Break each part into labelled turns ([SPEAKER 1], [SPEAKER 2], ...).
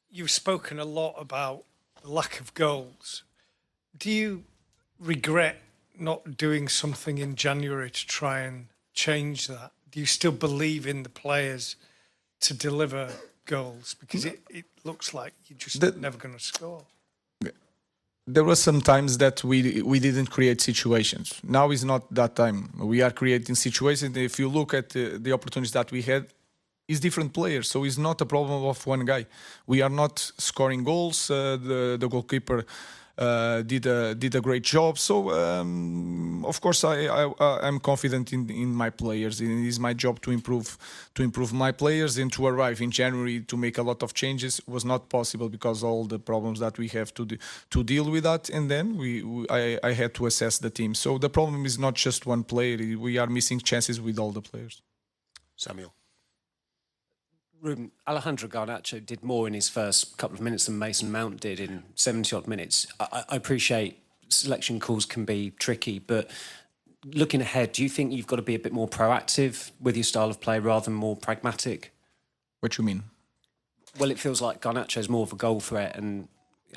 [SPEAKER 1] You've spoken a lot about the lack of goals. Do you regret not doing something in January to try and change that? Do you still believe in the players to deliver goals? Because it looks like you're just never going to score.
[SPEAKER 2] There were some times that we didn't create situations. Now is not that time. We are creating situations. If you look at the opportunities that we had, it's different players, so it's not a problem of one guy. We are not scoring goals. The goalkeeper did a great job. So of course I'm confident in my players. It is my job to improve my players, and to arrive in January to make a lot of changes was not possible because all the problems that we have to deal with that. And then I had to assess the team. So the problem is not just one player. We are missing chances with all the players.
[SPEAKER 3] Samuel.
[SPEAKER 4] Ruben, Alejandro Garnacho did more in his first couple of minutes than Mason Mount did in 70-odd minutes. I appreciate selection calls can be tricky, but looking ahead, do you think you've got to be a bit more proactive with your style of play rather than more pragmatic?
[SPEAKER 2] What you mean?
[SPEAKER 4] Well, it feels like Garnacho's more of a goal threat, and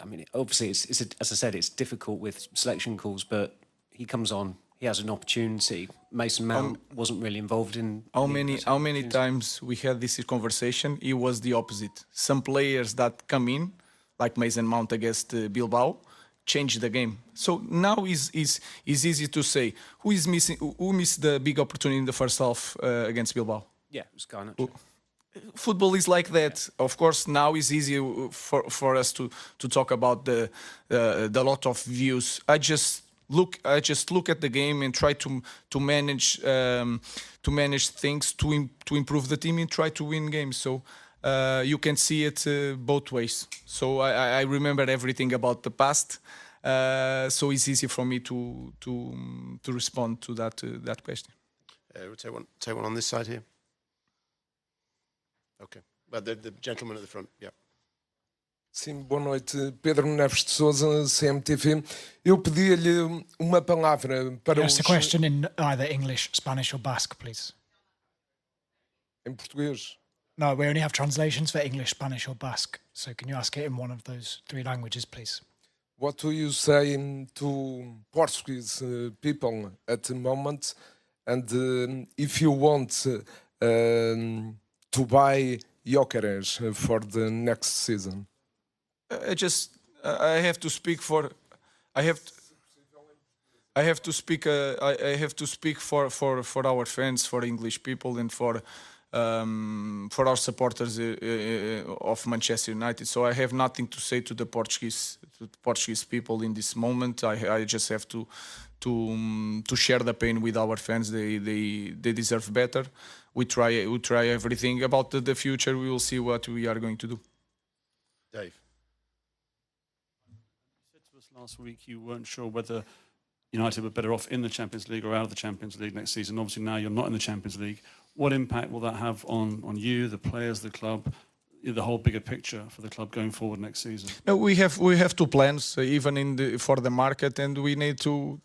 [SPEAKER 4] I mean, obviously, it's as I said, it's difficult with selection calls, but he comes on. He has an opportunity. Mason Mount wasn't really involved in...
[SPEAKER 2] How many times we had this conversation? It was the opposite. Some players that come in, like Mason Mount against Bilbao, change the game. So now is easy to say who missed the big opportunity in the first half against Bilbao.
[SPEAKER 4] Yeah, it was Garnacho.
[SPEAKER 2] Football is like that. Of course, now it's easy for us to talk about the lot of views. I just look at the game and try to manage things to improve the team and try to win games. So you can see it both ways. So I remember everything about the past. So it's easy for me to respond to that question.
[SPEAKER 3] We'll take one on this side here. Okay, but the gentleman at the front, yeah.
[SPEAKER 5] Sim, boa noite. Pedro Neves de Sousa, CMTV. Eu pedia-lhe uma palavra para
[SPEAKER 6] Ask the question in either English, Spanish or Basque, please.
[SPEAKER 5] Em português?
[SPEAKER 6] No, we only have translations for English, Spanish or Basque. So can you ask it in one of those three languages, please?
[SPEAKER 5] What do you say to Portuguese people at the moment? And if you want to buy Gyökeres for the next season?
[SPEAKER 2] I have to speak for our fans, for English people, and for our supporters of Manchester United. So I have nothing to say to the Portuguese people in this moment. I just have to share the pain with our fans. They deserve better. We try everything. About the future, we will see what we are going to do.
[SPEAKER 3] Dave.
[SPEAKER 7] Last week you weren't sure whether United were better off in the Champions League or out of the Champions League next season. Obviously now you're not in the Champions League. What impact will that have on you, the players, the club, the whole bigger picture for the club going forward next season?
[SPEAKER 2] No, we have two plans, even for the market, and we need to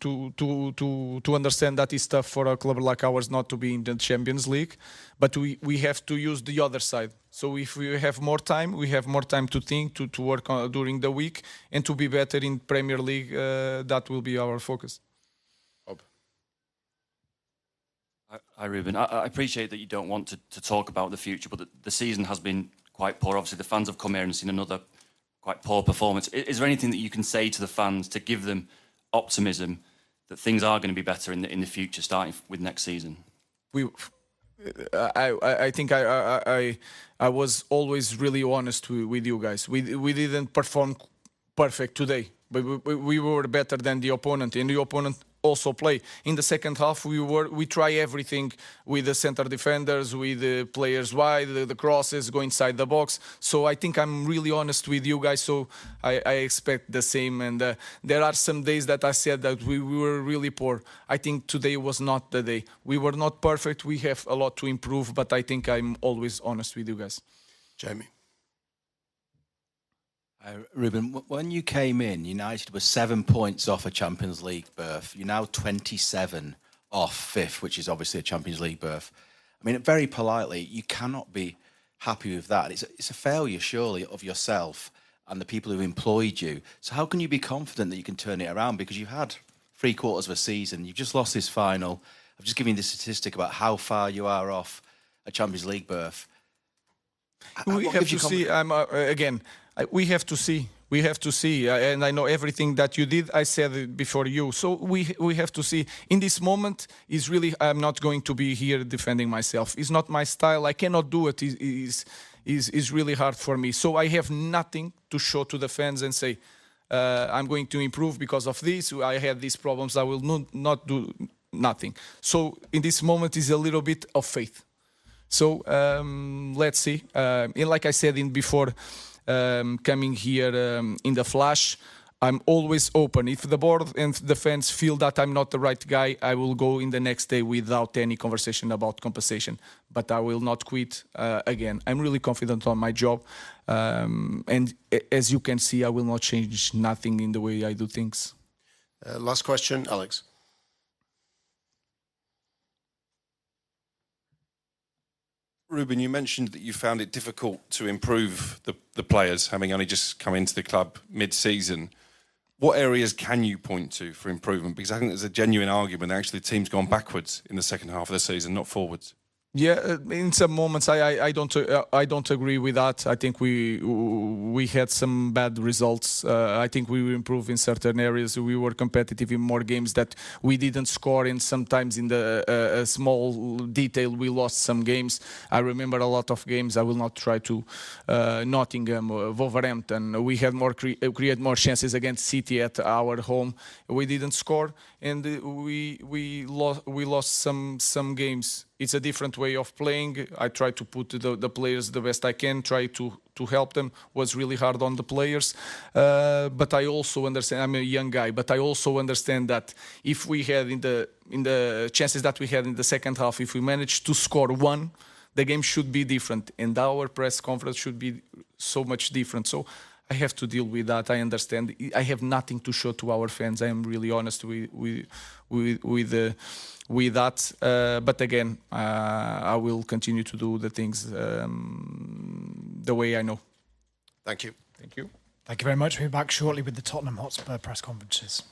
[SPEAKER 2] understand that it's tough for a club like ours not to be in the Champions League, but we have to use the other side. So if we have more time, to think, to work during the week, and to be better in Premier League. That will be our focus.
[SPEAKER 3] Bob.
[SPEAKER 8] Hi, Ruben. I appreciate that you don't want to talk about the future, but the season has been quite poor. Obviously, the fans have come here and seen another quite poor performance. Is there anything that you can say to the fans to give them optimism that things are going to be better in the future, starting with next season?
[SPEAKER 2] I think I was always really honest with you guys. We didn't perform perfect today, but we were better than the opponent, and the opponent also play. In the second half, we try everything with the center defenders, with the players wide, the crosses, go inside the box. So I think I'm really honest with you guys, so I expect the same. And there are some days that I said that we were really poor. I think today was not the day. We were not perfect. We have a lot to improve, but I think I'm always honest with you guys.
[SPEAKER 3] Jamie.
[SPEAKER 9] Ruben, when you came in, United were 7 points off a Champions League berth. You're now 27 off fifth, which is obviously a Champions League berth. I mean, very politely, you cannot be happy with that. It's a failure, surely, of yourself and the people who employed you. So how can you be confident that you can turn it around? Because you've had 3/4 of a season, you've just lost this final. I've just given you the statistic about how far you are off a Champions League berth.
[SPEAKER 2] We have to see. We have to see. We have to see. And I know everything that you did. I said it before you. So we have to see. In this moment, is really. I'm not going to be here defending myself. It's not my style. I cannot do it. Is really hard for me. So I have nothing to show to the fans and say, I'm going to improve because of this. I had these problems. I will not do nothing. So in this moment is a little bit of faith. So let's see. And like I said before coming here in the flash, I'm always open. If the board and the fans feel that I'm not the right guy, I will go in the next day without any conversation about compensation. But I will not quit again. I'm really confident on my job. And as you can see, I will not change nothing in the way I do things.
[SPEAKER 3] Last question, Alex.
[SPEAKER 10] Ruben, you mentioned that you found it difficult to improve the players, having only just come into the club mid-season. What areas can you point to for improvement? Because I think there's a genuine argument that actually the team's gone backwards in the second half of the season, not forwards.
[SPEAKER 2] Yeah, in some moments I don't agree with that. I think we had some bad results. I think we improved in certain areas. We were competitive in more games that we didn't score, and sometimes in the small detail we lost some games. I remember a lot of games. I will not try to Nottingham, Wolverhampton. We had create more chances against City at our home. We didn't score, and we lost some games. It's a different way of playing. I try to put the players the best I can, try to help them. Was really hard on the players. But I also understand, I'm a young guy, but I also understand that if we had in the chances that we had in the second half, if we managed to score one, the game should be different. And our press conference should be so much different. So I have to deal with that. I understand. I have nothing to show to our fans. I am really honest with that. But again, I will continue to do the things the way I know.
[SPEAKER 3] Thank you.
[SPEAKER 2] Thank you.
[SPEAKER 6] Thank you very much. We'll be back shortly with the Tottenham Hotspur press conferences.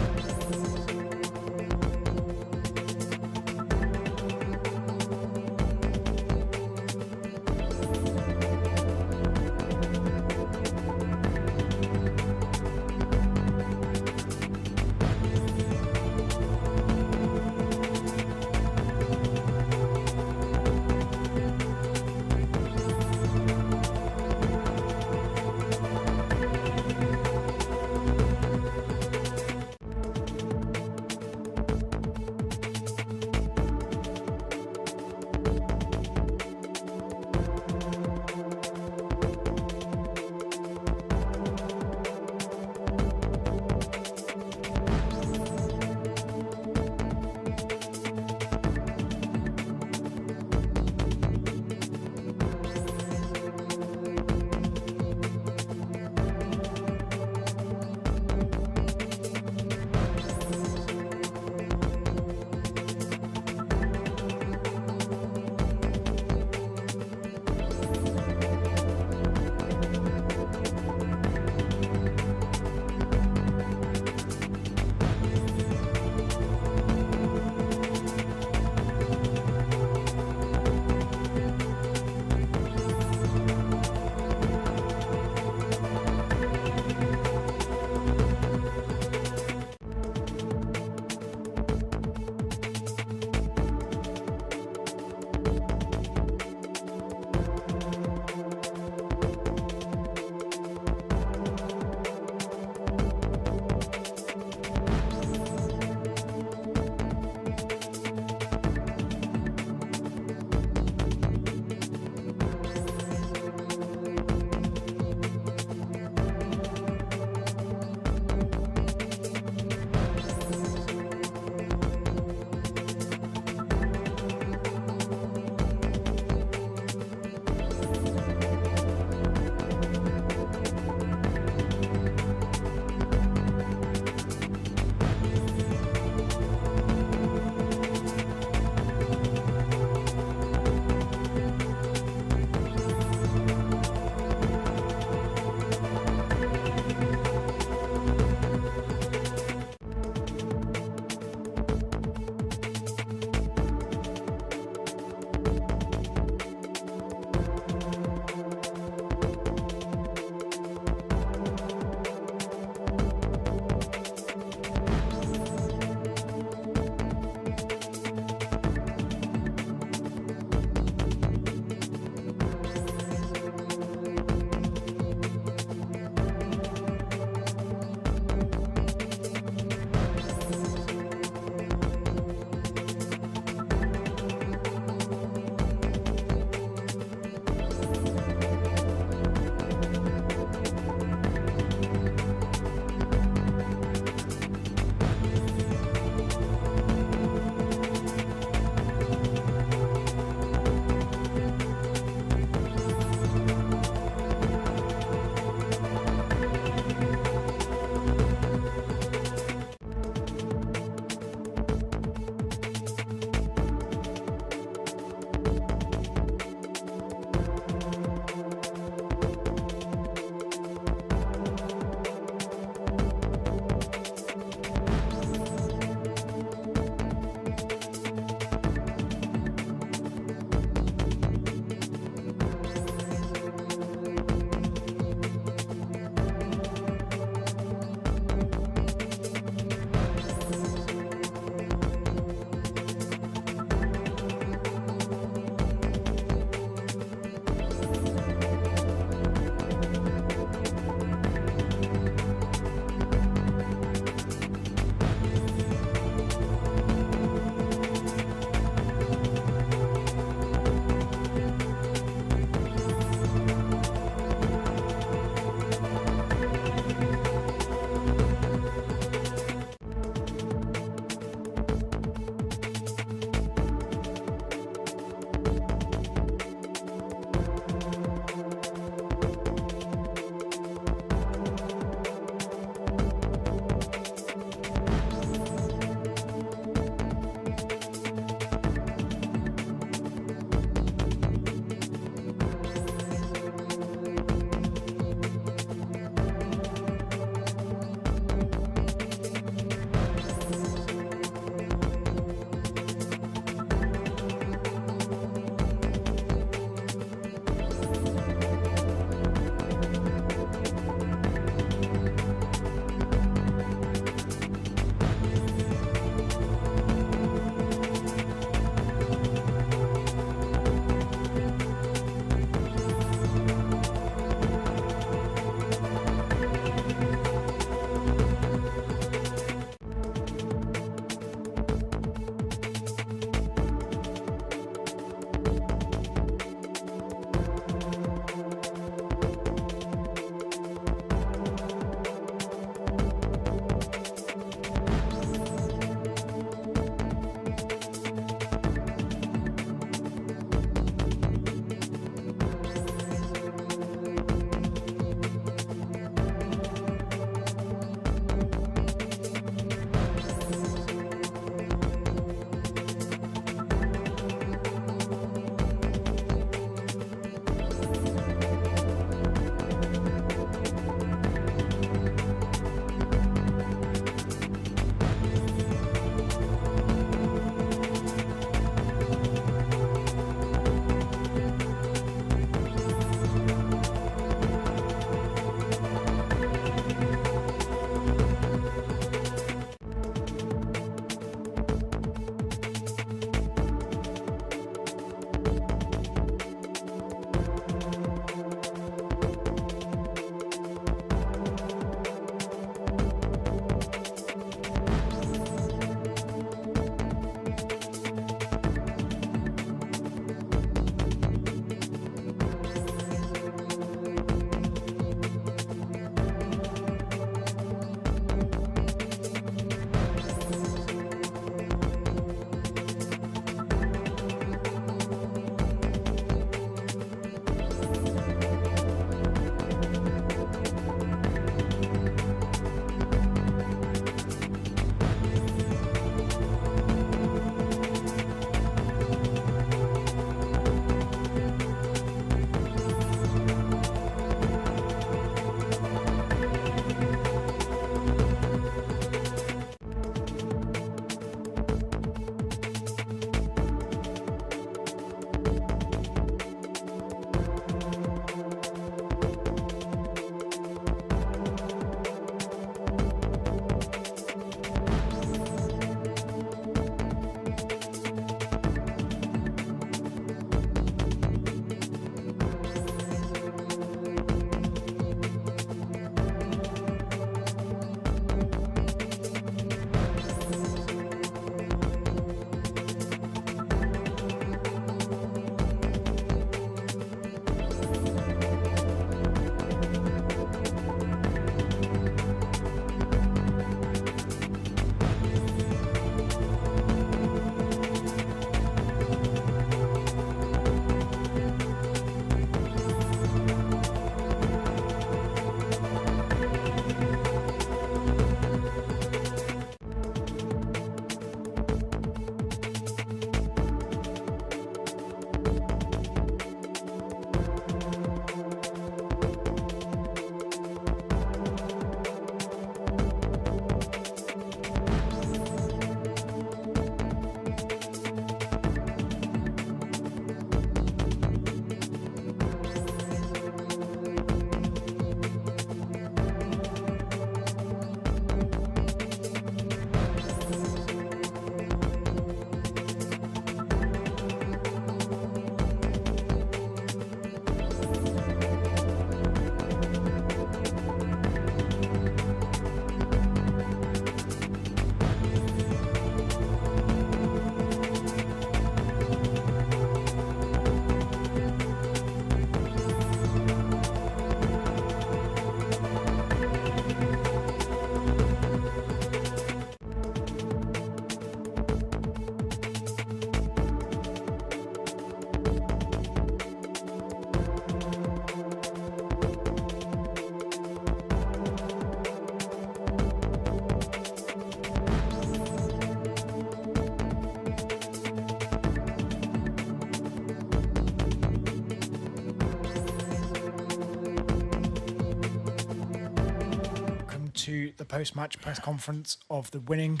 [SPEAKER 6] to the post-match press conference of the winning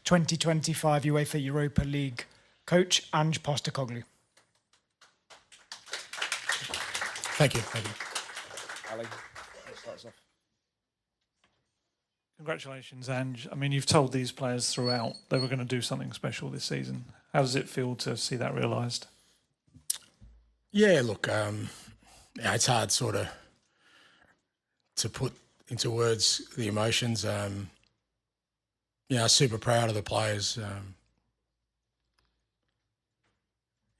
[SPEAKER 6] 2025 UEFA Europa League coach, Ange Postecoglou.
[SPEAKER 11] Thank you. Thank you.
[SPEAKER 5] Ali, starts off.
[SPEAKER 12] Congratulations, Ange. I mean, you've told these players throughout they were going to do something special this season. How does it feel to see that realised?
[SPEAKER 11] Yeah, look, it's hard sort of to put into words the emotions. Super proud of the players.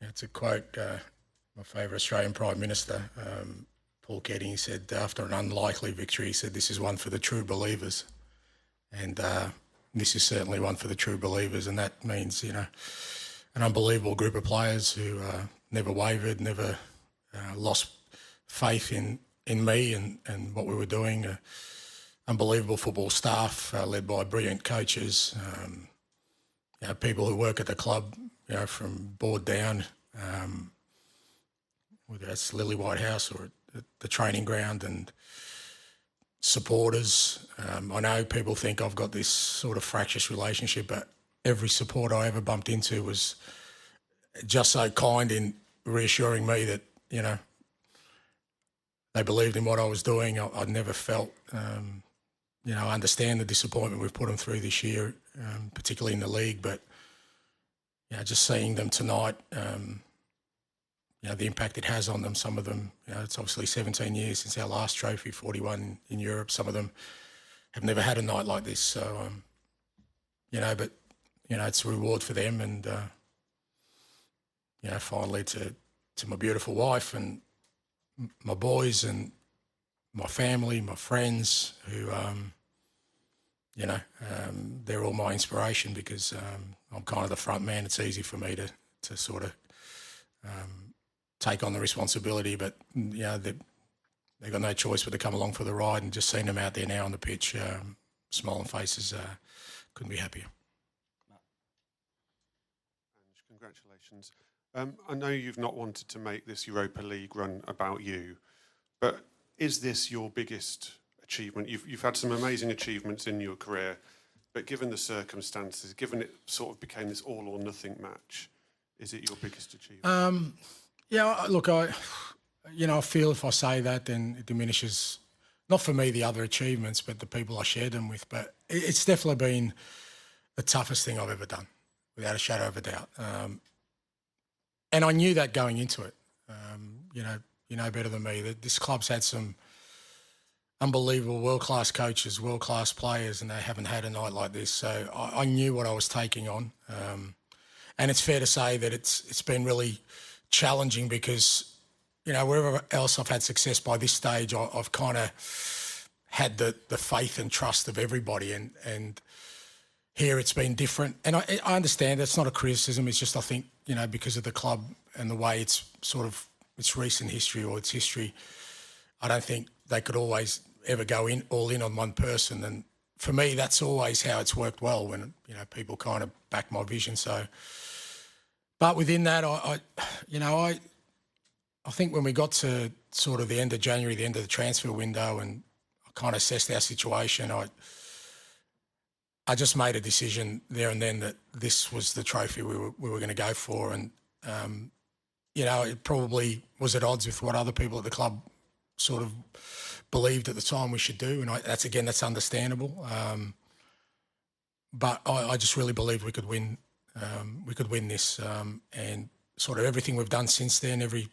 [SPEAKER 11] It's a quote, my favourite Australian Prime Minister, Paul Keating, he said, after an unlikely victory, he said, this is one for the true believers. And this is certainly one for the true believers. And that means, an unbelievable group of players who never wavered, never lost faith in me and what we were doing. Unbelievable football staff led by brilliant coaches, people who work at the club, from board down, whether that's Lily White House or at the training ground, and supporters. I know people think I've got this sort of fractious relationship, but every supporter I ever bumped into was just so kind in reassuring me that, they believed in what I was doing. I'd never felt, I understand the disappointment we've put them through this year, particularly in the league, but, just seeing them tonight, the impact it has on them. Some of them, it's obviously 17 years since our last trophy, 41 in Europe. Some of them have never had a night like this. So, but, it's a reward for them. And, finally to my beautiful wife and my boys and my family, my friends who, they're all my inspiration because I'm kind of the front man. It's easy for me to sort of take on the responsibility, but they've got no choice but to come along for the ride, and just seeing them out there now on the pitch, smiling faces, couldn't be happier.
[SPEAKER 13] Congratulations. I know you've not wanted to make this Europa League run about you, but is this your biggest achievement? You've had some amazing achievements in your career, but given the circumstances, given it sort of became this all or nothing match, is it your biggest achievement?
[SPEAKER 11] Look, I feel if I say that, then it diminishes, not for me, the other achievements, but the people I shared them with. But it's definitely been the toughest thing I've ever done, without a shadow of a doubt. And I knew that going into it. You know better than me that this club's had some unbelievable world-class coaches, world-class players, and they haven't had a night like this. So I knew what I was taking on. And it's fair to say that it's been really challenging because, wherever else I've had success by this stage, I've kind of had the faith and trust of everybody. And here it's been different. And I understand that's not a criticism. It's just, I think, because of the club and the way it's sort of its recent history or its history, I don't think they could always ever go all in on one person. And for me, that's always how it's worked well when, people kind of back my vision. So, but within that, I think when we got to sort of the end of January, the end of the transfer window, and I kind of assessed our situation, I just made a decision there and then that this was the trophy we were going to go for. And, it probably was at odds with what other people at the club sort of believed at the time we should do. And that's understandable. But I just really believed we could win. We could win this. And sort of everything we've done since then, everything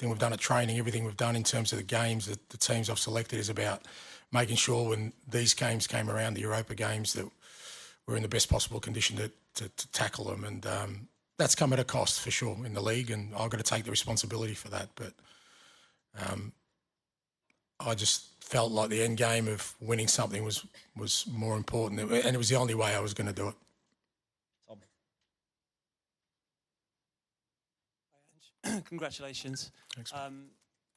[SPEAKER 11] we've done at training, everything we've done in terms of the games, the teams I've selected is about making sure when these games came around, the Europa games, that we're in the best possible condition to tackle them. And that's come at a cost for sure in the league, and I've got to take the responsibility for that. But I just felt like the end game of winning something was more important, and it was the only way I was going to do it.
[SPEAKER 14] Tom. Congratulations.
[SPEAKER 11] Thanks.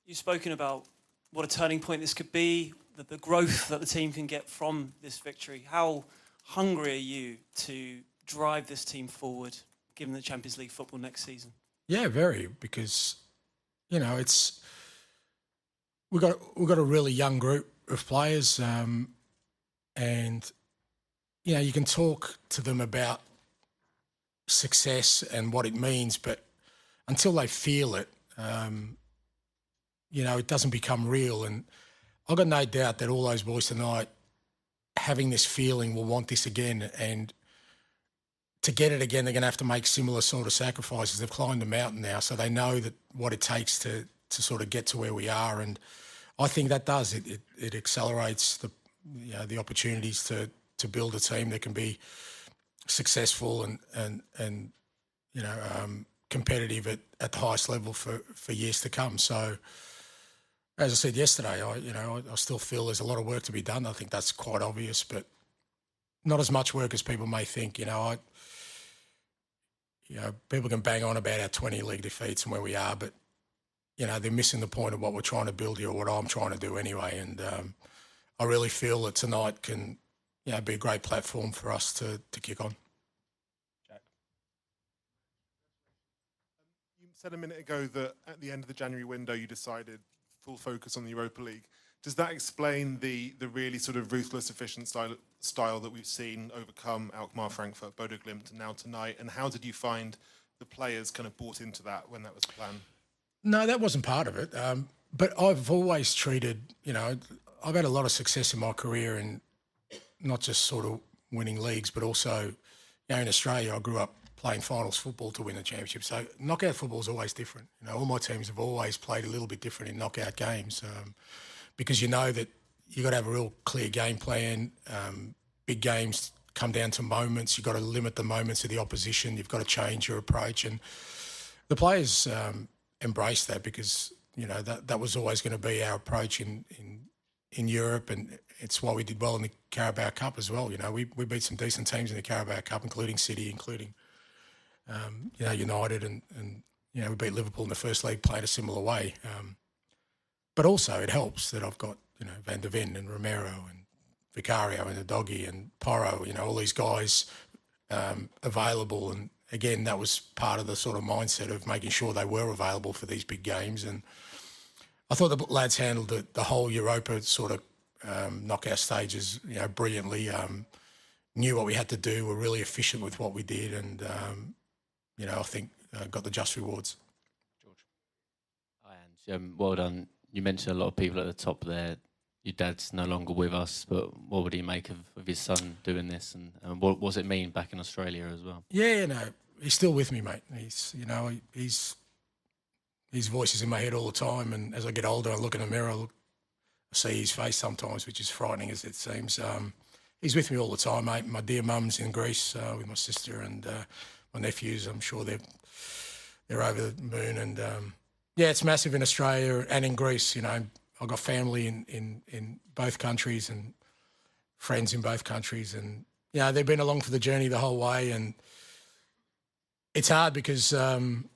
[SPEAKER 14] You've spoken about what a turning point this could be, the growth that the team can get from this victory. How hungry are you to drive this team forward, given the Champions League football next season?
[SPEAKER 11] Yeah, very, because we've got a really young group of players. and you can talk to them about success and what it means, but until they feel it, it doesn't become real. And I've got no doubt that all those boys tonight, having this feeling, will want this again. And to get it again, they're going to have to make similar sort of sacrifices. They've climbed the mountain now, so they know that what it takes to sort of get to where we are. And I think that does it accelerates the opportunities to build a team that can be successful and competitive at the highest level for years to come. So, as I said yesterday, I still feel there's a lot of work to be done. I think that's quite obvious, but not as much work as people may think. People can bang on about our 20 league defeats and where we are, but they're missing the point of what we're trying to build here, or what I'm trying to do anyway. And I really feel that tonight can be a great platform for us to kick on.
[SPEAKER 15] Jack. You said a minute ago that at the end of the January window you decided full focus on the Europa League. Does that explain the really sort of ruthless, efficient style that we've seen overcome Alkmaar, Frankfurt, Bodo Glimt, and now tonight? And how did you find the players kind of bought into that when that was the plan?
[SPEAKER 11] No, that wasn't part of it. But I've always treated, I've had a lot of success in my career, and not just sort of winning leagues, but also, in Australia, I grew up playing finals football to win the championship. So knockout football is always different. All my teams have always played a little bit different in knockout games, because that you've got to have a real clear game plan. Big games come down to moments. You've got to limit the moments of the opposition. You've got to change your approach. And the players embraced that, because, that was always going to be our approach in Europe, and it's why we did well in the Carabao Cup as well. We beat some decent teams in the Carabao Cup, including City, including United, and we beat Liverpool in the first leg, played a similar way. But also it helps that I've got Van der Ven and Romero and Vicario and Udogie and Porro, all these guys available. And again, that was part of the sort of mindset of making sure they were available for these big games. And I thought the lads handled the whole Europa sort of knockout stages, brilliantly. Knew what we had to do. Were really efficient with what we did, and I think got the just rewards.
[SPEAKER 16] Hi, Ange. Well done. You mentioned a lot of people at the top there. Your dad's no longer with us, but what would he make of his son doing this, and what does it mean back in Australia as well?
[SPEAKER 11] Yeah, no, he's still with me, mate. His voice is in my head all the time, and as I get older, I look in the mirror, I see his face sometimes, which is frightening as it seems. He's with me all the time, mate. My dear mum's in Greece with my sister, and my nephews. I'm sure they're over the moon. And it's massive in Australia and in Greece. I've got family in both countries and friends in both countries, and they've been along for the journey the whole way. And it's hard because I'm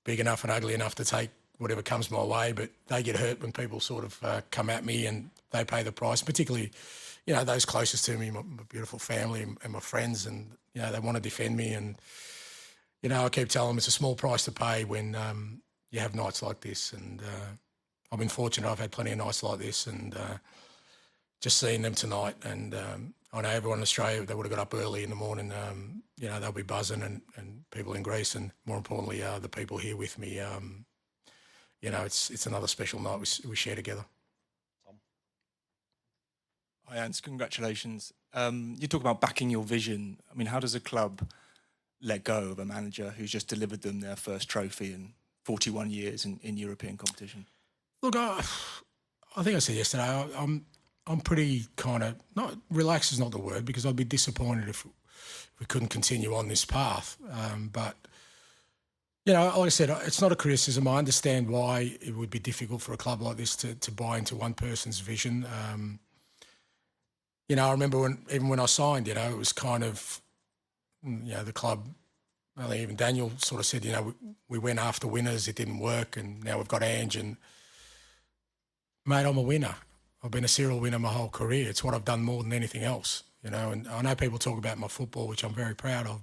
[SPEAKER 11] big enough and ugly enough to take whatever comes my way, but they get hurt when people sort of come at me, and they pay the price, particularly, those closest to me, my beautiful family and my friends, and, they want to defend me. And, I keep telling them it's a small price to pay when you have nights like this. And I've been fortunate. I've had plenty of nights like this, and just seeing them tonight. And I know everyone in Australia, they would have got up early in the morning. They'll be buzzing, and people in Greece, and more importantly, the people here with me. It's another special night we share together.
[SPEAKER 17] Tom. Hi, Ants. Congratulations. You talk about backing your vision. I mean, how does a club let go of a manager who's just delivered them their first trophy in 41 years in European competition?
[SPEAKER 11] Look, I think I said yesterday, I'm pretty kind of, not relaxed is not the word, because I'd be disappointed if we couldn't continue on this path. But, like I said, it's not a criticism. I understand why it would be difficult for a club like this to buy into one person's vision. I remember even when I signed, it was kind of, the club, I think even Daniel sort of said, we went after winners, it didn't work, and now we've got Ange. And, mate, I'm a winner. I've been a serial winner my whole career. It's what I've done more than anything else, And I know people talk about my football, which I'm very proud of,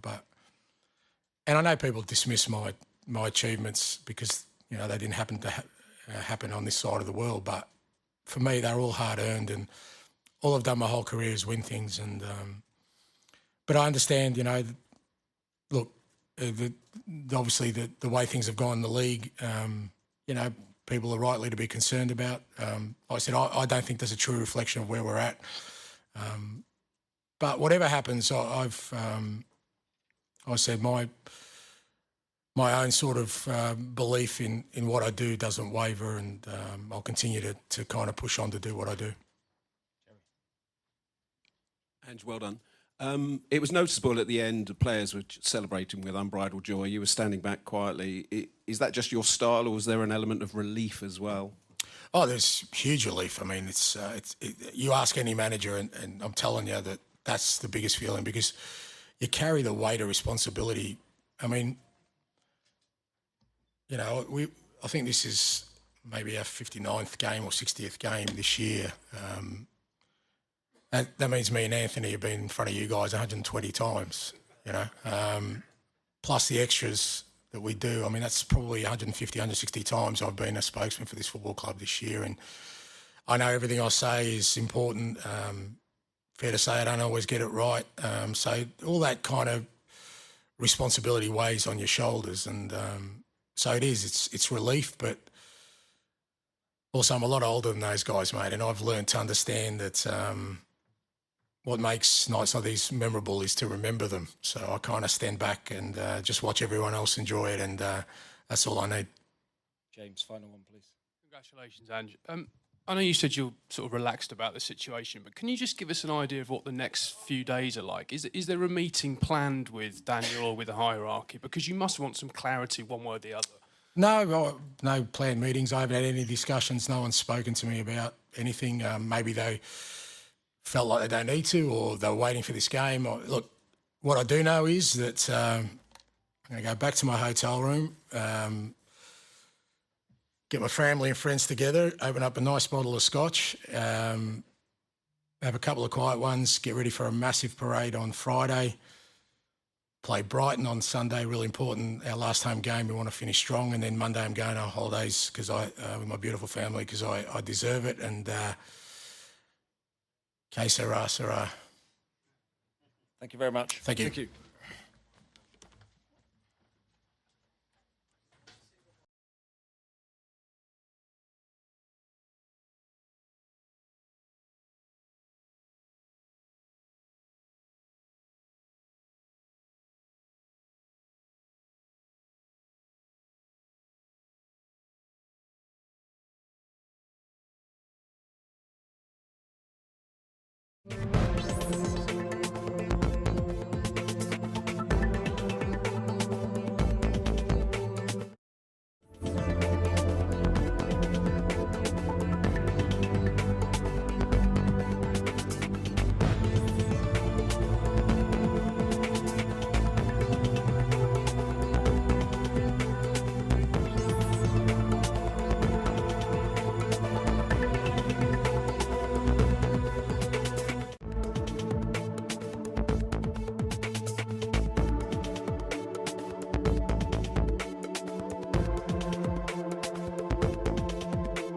[SPEAKER 11] and I know people dismiss my achievements because, they didn't happen to happen on this side of the world. But for me, they're all hard earned, and all I've done my whole career is win things. And but I understand, you know, look, obviously the way things have gone in the league, you know, people are rightly to be concerned about. Like I said, I don't think there's a true reflection of where we're at. But whatever happens, I said my own sort of belief in what I do doesn't waver, and I'll continue to kind of push on to do what I do.
[SPEAKER 18] Ange, well done. It was noticeable at the end, the players were celebrating with unbridled joy. You were standing back quietly. Is that just your style, or was there an element of relief as well?
[SPEAKER 11] Oh, there's huge relief. I mean, you ask any manager, and I'm telling you that that's the biggest feeling, because you carry the weight of responsibility. I mean, you know, I think this is maybe our 59th game or 60th game this year. That means me and Anthony have been in front of you guys 120 times, you know, plus the extras that we do. I mean, that's probably 150, 160 times I've been a spokesman for this football club this year. And I know everything I say is important. Fair to say I don't always get it right. So all that kind of responsibility weighs on your shoulders. And so it is, it's relief, but also I'm a lot older than those guys, mate. And I've learned to understand that what makes nights like these memorable is to remember them. So I kind of stand back and just watch everyone else enjoy it, and that's all I need.
[SPEAKER 19] James, final one, please.
[SPEAKER 20] Congratulations, Ange. I know you said you're sort of relaxed about the situation, but can you just give us an idea of what the next few days are like? Is there a meeting planned with Daniel or with the hierarchy? Because you must want some clarity one way or the other.
[SPEAKER 11] No planned meetings. I haven't had any discussions. No one's spoken to me about anything. Maybe they felt like they don't need to, or they were waiting for this game. Look, what I do know is that I'm going to go back to my hotel room, get my family and friends together, open up a nice bottle of scotch, have a couple of quiet ones, get ready for a massive parade on Friday, play Brighton on Sunday, really important, our last home game. We want to finish strong, and then Monday I'm going on holidays with my beautiful family, because I deserve it. And que sera, sera.
[SPEAKER 19] Thank you very much.
[SPEAKER 11] Thank you.
[SPEAKER 19] Thank you.
[SPEAKER 21] Thank you.